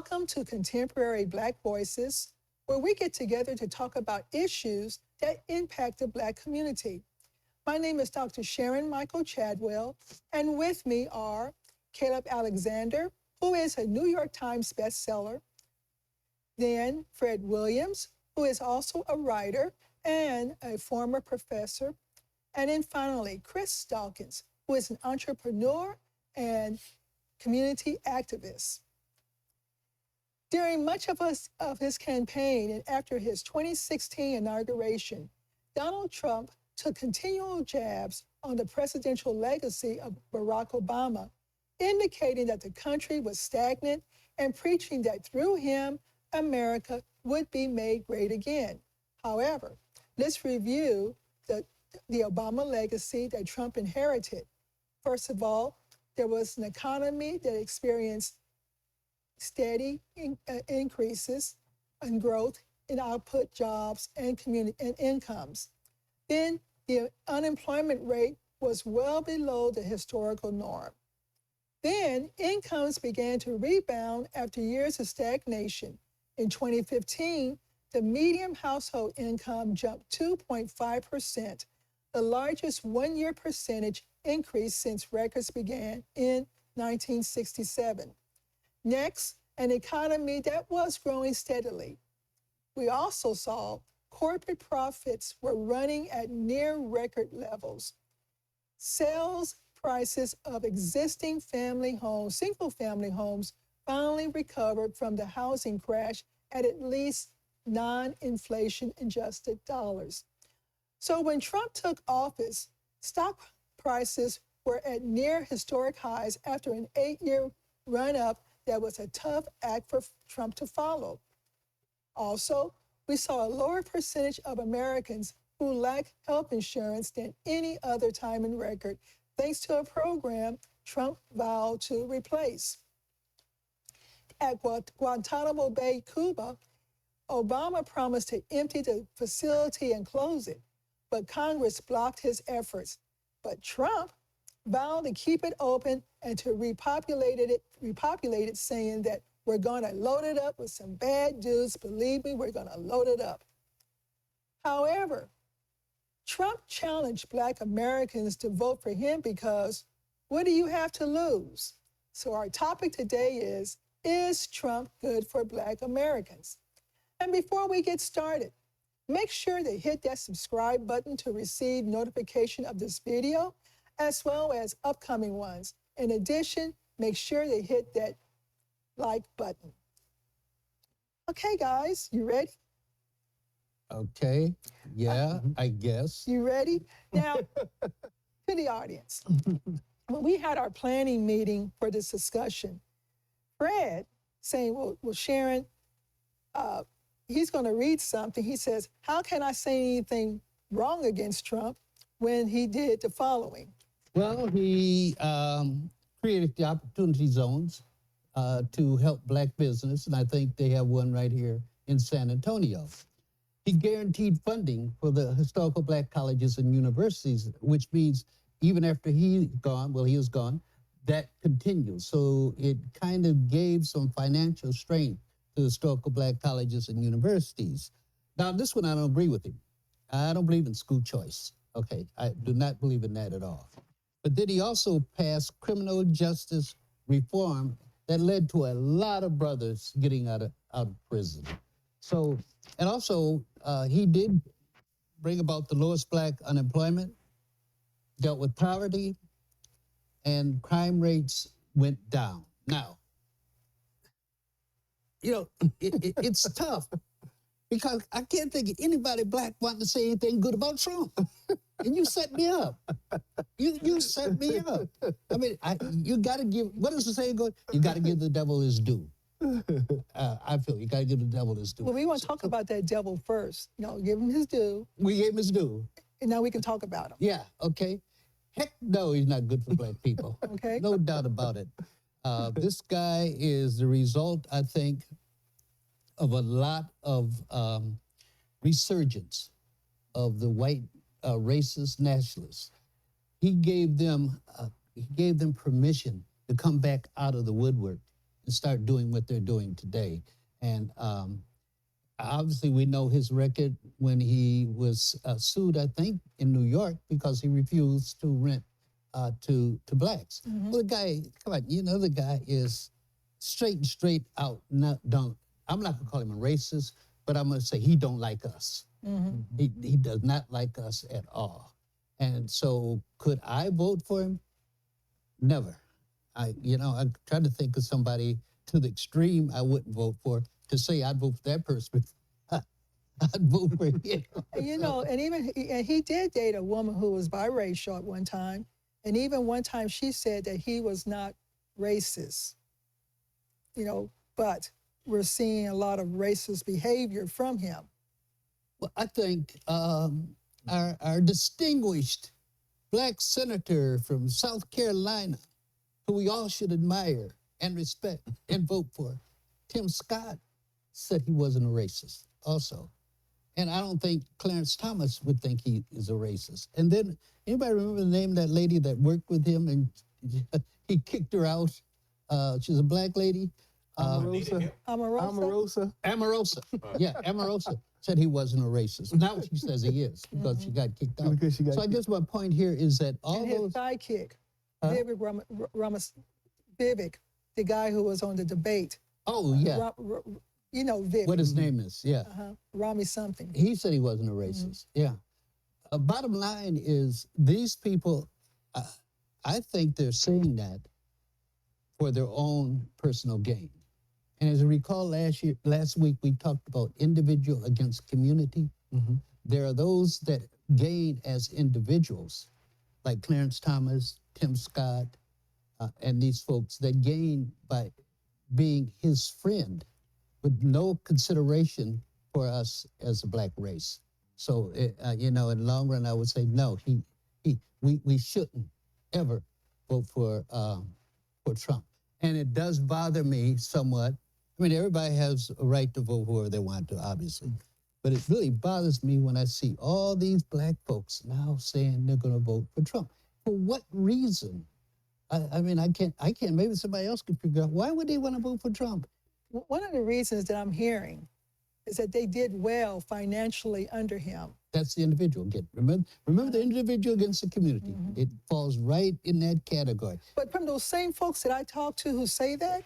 Welcome to Contemporary Black Voices, where we get together to talk about issues that impact the Black community. My name is Dr. Sharon Michael Chadwell, and with me are Caleb Alexander, who is a New York Times bestseller, then Fred Williams, who is also a writer and a former professor, and then finally Chris Dawkins, who is an entrepreneur and community activist. During much of his campaign and after his 2016 inauguration, Donald Trump took continual jabs on the presidential legacy of Barack Obama, indicating that the country was stagnant and preaching that through him, America would be made great again. However, let's review the Obama legacy that Trump inherited. First of all, there was an economy that experienced steady increases in growth in output, jobs, and community and incomes. Then the unemployment rate was well below the historical norm. Then incomes began to rebound after years of stagnation. In 2015, the median household income jumped 2.5%, the largest one-year percentage increase since records began in 1967. Next, an economy that was growing steadily. We also saw corporate profits were running at near record levels. Sales prices of existing family homes, single-family homes, finally recovered from the housing crash at least non-inflation adjusted dollars. So when Trump took office, stock prices were at near historic highs after an 8-year run-up that was a tough act for Trump to follow. Also, we saw a lower percentage of Americans who lack health insurance than any other time in record, thanks to a program Trump vowed to replace. At Guantanamo Bay, Cuba, Obama promised to empty the facility and close it, but Congress blocked his efforts. But Trump vowed to keep it open and to repopulate it, saying that we're going to load it up with some bad dudes. Believe me, we're going to load it up. However, Trump challenged Black Americans to vote for him because what do you have to lose? So our topic today is Trump good for Black Americans? And before we get started, make sure to hit that subscribe button to receive notification of this video, as well as upcoming ones. In addition, make sure to hit that like button. Okay, guys, you ready? Okay, yeah, I guess. You ready? Now, to the audience, when we had our planning meeting for this discussion, Fred saying, well Sharon, he's going to read something. He says, how can I say anything wrong against Trump when he did the following? Well, he created the opportunity zones to help Black business, and I think they have one right here in San Antonio. He guaranteed funding for the historical Black colleges and universities, which means even after he is gone, that continues. So it kind of gave some financial strength to historical Black colleges and universities. Now, this one I don't agree with him. I don't believe in school choice. Okay, I do not believe in that at all. But then he also passed criminal justice reform that led to a lot of brothers getting out of prison. So, and also he did bring about the lowest Black unemployment, dealt with poverty, and crime rates went down. Now, you know, it's tough because I can't think of anybody Black wanting to say anything good about Trump. And you set me up. You set me up. I mean, you got to give, what does the saying go? You got to give the devil his due. I feel you got to give the devil his due. Well, we want to talk about that devil first. Give him his due. We gave him his due. And now we can talk about him. Yeah, okay. Heck no, he's not good for Black people. Okay. No doubt about it. This guy is the result, I think, of a lot of resurgence of the white racist nationalists. He gave them permission to come back out of the woodwork and start doing what they're doing today. And obviously, we know his record when he was sued, I think, in New York because he refused to rent to blacks. Well, the guy, come on, you know, the guy is straight out. Not don't. I'm not gonna call him a racist, but I'm gonna say he don't like us. He does not like us at all. And so, could I vote for him? Never. I tried to think of somebody to the extreme I wouldn't vote for. To say I'd vote for that person, I'd vote for him. You know, and even and he did date a woman who was biracial at one time, and even one time she said that he was not racist. You know, but we're seeing a lot of racist behavior from him. Well, I think our distinguished black senator from South Carolina, who we all should admire and respect and vote for, Tim Scott, said he wasn't a racist also. And I don't think Clarence Thomas would think he is a racist. And then, anybody remember the name of that lady that worked with him and he kicked her out? She's a black lady. Omarosa. Omarosa. Amorosa. Yeah, Amorosa said he wasn't a racist. Now she says he is because she got kicked out. Because she got So I guess my point here is that all And his those... sidekick, Vivek, the guy who was on the debate. Oh, yeah. You know Vivek. What his name is, yeah. Rami something. He said he wasn't a racist, yeah. Bottom line is these people, I think they're saying that for their own personal gain. And as I recall last week, we talked about individual against community. There are those that gain as individuals, like Clarence Thomas, Tim Scott, and these folks that gain by being his friend with no consideration for us as a black race. So, in the long run, I would say no. We shouldn't ever vote for Trump. And it does bother me somewhat. I mean, everybody has a right to vote whoever they want to, obviously. But it really bothers me when I see all these black folks now saying they're going to vote for Trump. For what reason? I mean, I can't. Maybe somebody else can figure out why would they want to vote for Trump. One of the reasons that I'm hearing is that they did well financially under him. That's the individual. Remember the individual against the community. It falls right in that category. But from those same folks that I talk to who say that,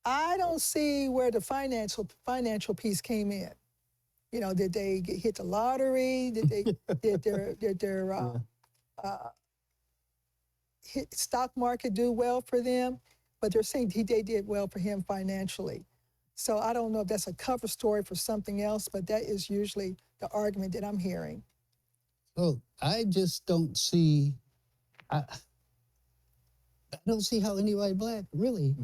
I don't see where the financial piece came in. You know, did they hit the lottery? Did they did their stock market do well for them? But they're saying they did well for him financially. So I don't know if that's a cover story for something else, but that is usually the argument that I'm hearing. So I just don't see. I don't see how anybody black really.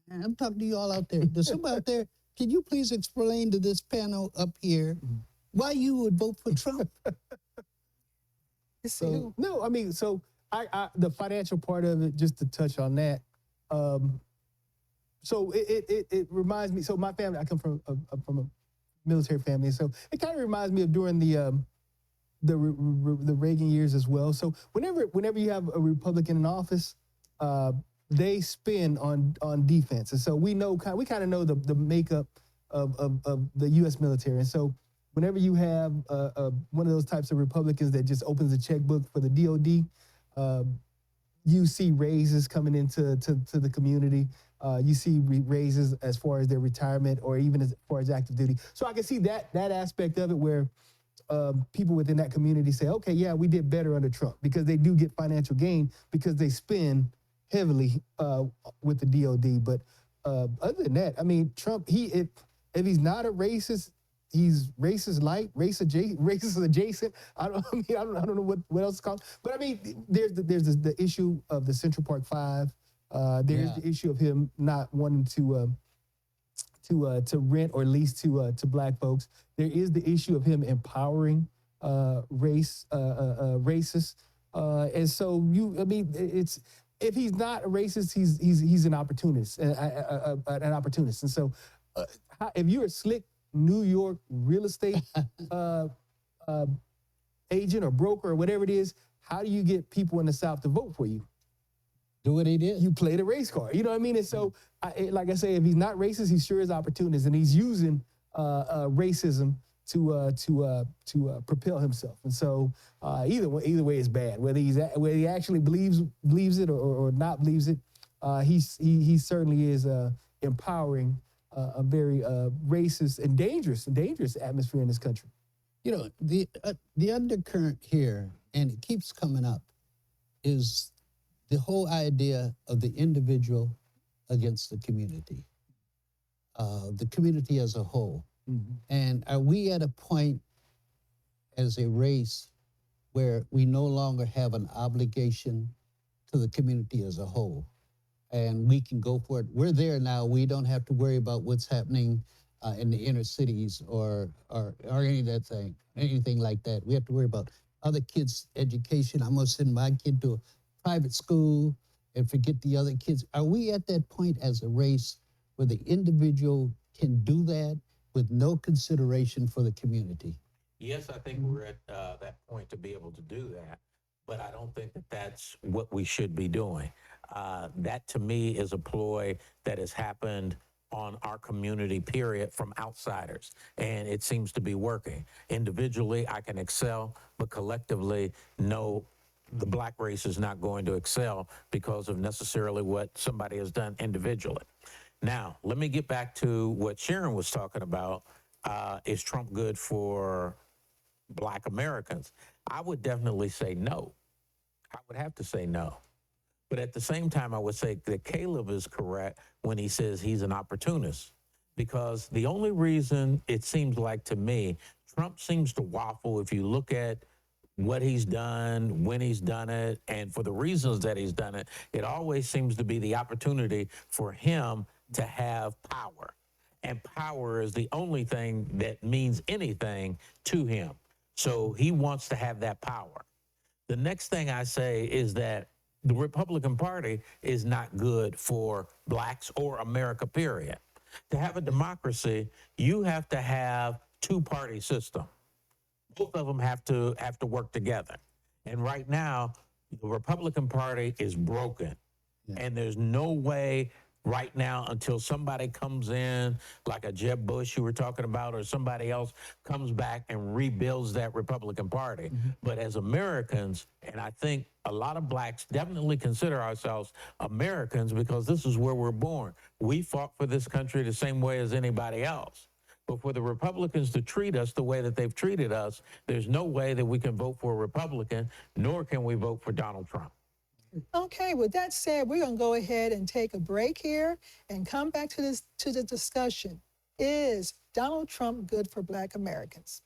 And I'm talking to you all out there. There's somebody out there. Can you please explain to this panel up here why you would vote for Trump? So, no, I mean, so I the financial part of it, just to touch on that. So it reminds me. So my family, I come from a military family, so it kind of reminds me of during the Reagan years as well. So whenever you have a Republican in office, they spend on defense, and so we kind of know the makeup of the U.S. military, and so whenever you have one of those types of Republicans that just opens a checkbook for the DOD, you see raises coming into the community. You see raises as far as their retirement or even as far as active duty. So I can see that aspect of it where people within that community say, okay, yeah, we did better under Trump, because they do get financial gain because they spend heavily with the DOD. But other than that, I mean, Trump, if he's not a racist, he's racist light, racist adjacent. I don't know what else it's called. But I mean, there's the issue of the Central Park Five. There's the issue of him not wanting to rent or lease to black folks. There is the issue of him empowering racists. And so it's, if he's not a racist, he's an opportunist, an opportunist. And so if you're a slick New York real estate agent or broker or whatever it is, how do you get people in the South to vote for you? Do what he did. you play the race card. You know what I mean? And so, like I say, if he's not racist, he sure is opportunist, and he's using racism to propel himself. And so, either way is bad. Whether he actually believes it or not believes it, he certainly is empowering a very racist and dangerous atmosphere in this country. You know, the undercurrent here, and it keeps coming up, is the whole idea of the individual against the community as a whole. Mm-hmm. And are we at a point as a race where we no longer have an obligation to the community as a whole? And we can go for it. We're there now. We don't have to worry about what's happening in the inner cities or anything like that. We have to worry about other kids' education. I'm gonna send my kid to a private school and forget the other kids. Are we at that point as a race where the individual can do that with no consideration for the community? Yes, I think we're at that point to be able to do that, but I don't think that that's what we should be doing. That to me is a ploy that has happened on our community, period, from outsiders, and it seems to be working. Individually, I can excel, but collectively, no, the black race is not going to excel because of necessarily what somebody has done individually. Now, let me get back to what Sharon was talking about. Is Trump good for Black Americans? I would definitely say no. I would have to say no. But at the same time, I would say that Caleb is correct when he says he's an opportunist, because the only reason it seems like to me, Trump seems to waffle if you look at what he's done, when he's done it, and for the reasons that he's done it, it always seems to be the opportunity for him to have power. And power is the only thing that means anything to him. So he wants to have that power. The next thing I say is that the Republican Party is not good for blacks or America, period. To have a democracy, you have to have two-party system. Both of them have to work together. And right now, the Republican Party is broken. Yeah. And there's no way right now until somebody comes in, like a Jeb Bush you were talking about, or somebody else comes back and rebuilds that Republican Party. Mm-hmm. But as Americans, and I think a lot of blacks definitely consider ourselves Americans because this is where we're born. We fought for this country the same way as anybody else. But for the Republicans to treat us the way that they've treated us, there's no way that we can vote for a Republican, nor can we vote for Donald Trump. Okay, with that said, we're going to go ahead and take a break here and come back to the discussion. Is Donald Trump good for Black Americans?